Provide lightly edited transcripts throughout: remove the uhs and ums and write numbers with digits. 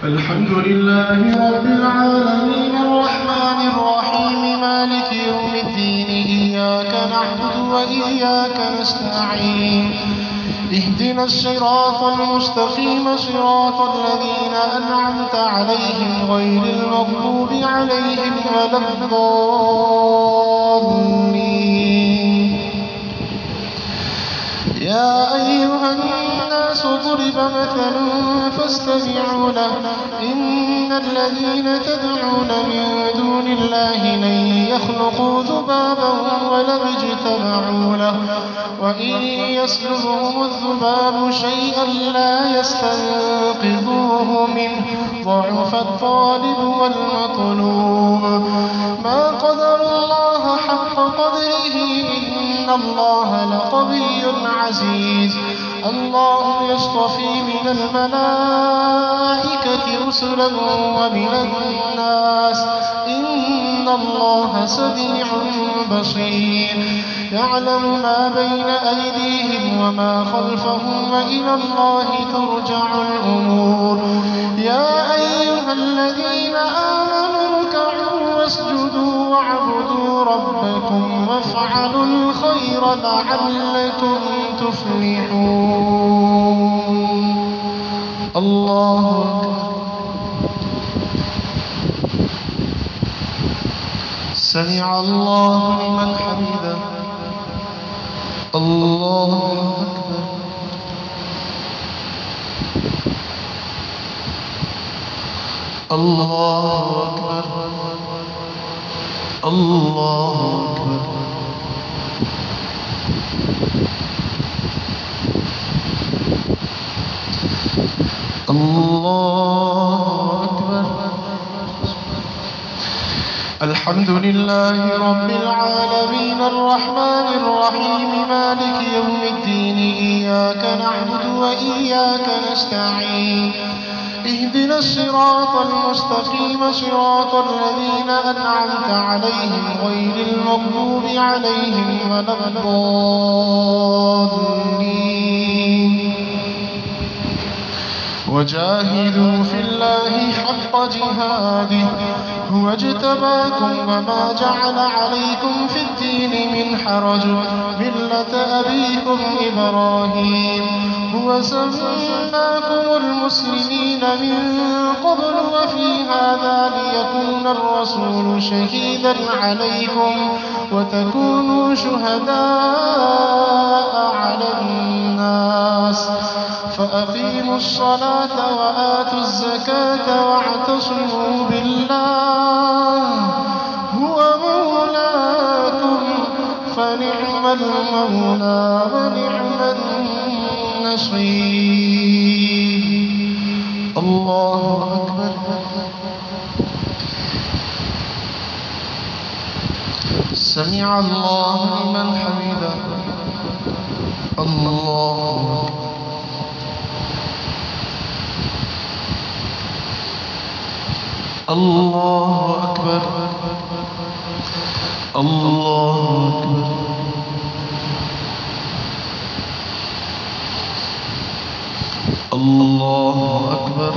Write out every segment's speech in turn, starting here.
الحمد لله رب العالمين الرحمن الرحيم مالك يوم الدين إياك نعبد وإياك نستعين اهدنا الصراط المستقيم صراط الذين أنعمت عليهم غير المغضوب عليهم ولا الضالين. يا أيها الناس ضرب مثل فاستمعوا له إن الذين تدعون من دون الله لن يخلقوا ذبابا ولو اجتمعوا له وإن يسلبهم الذباب شيئا لا يستنقذوه منه ضعف الطالب والمطلوب. ما قدر الله حق قدره إن الله لقوي عزيز. الله يصطفي من الملائكة رسلا ومن الناس إن الله سميع بصير. يعلم ما بين أيديهم وما خلفهم وإلى الله ترجع الأمور. يا أيها الذين آمنوا اركعوا واسجدوا واعبدوا ربكم وافعلوا الخير لعلكم تفلحون. الله أكبر. سمع الله لمن حمده. الله أكبر. الله أكبر. الله أكبر. الله أكبر. الحمد لله رب العالمين الرحمن الرحيم مالك يوم الدين إياك نعبد وإياك نستعين اهدنا الصراط المستقيم صراط الذين أنعمت عليهم غير المغضوب عليهم ولا الضالين. وجاهدوا في الله حق جهاده هو اجتباكم وما جعل عليكم في الدين من حرج ملة أبيكم إبراهيم هو سماكم المسلمين من قبل وفي هذا ليكون الرسول شهيدا عليكم وتكونوا شهداء على الناس فأقيموا الصلاة وآتوا الزكاة واعتصموا بالله هو مولاكم فنعم المولى ونعم النصير. الله أكبر. سمع الله لمن حمده. الله أكبر. الله أكبر. الله أكبر. الله أكبر.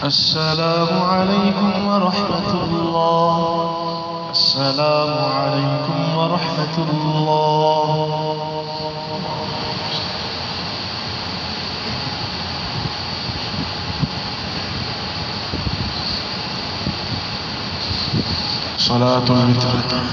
السلام عليكم ورحمة الله. السلام عليكم ورحمة الله. صلاة الوتر.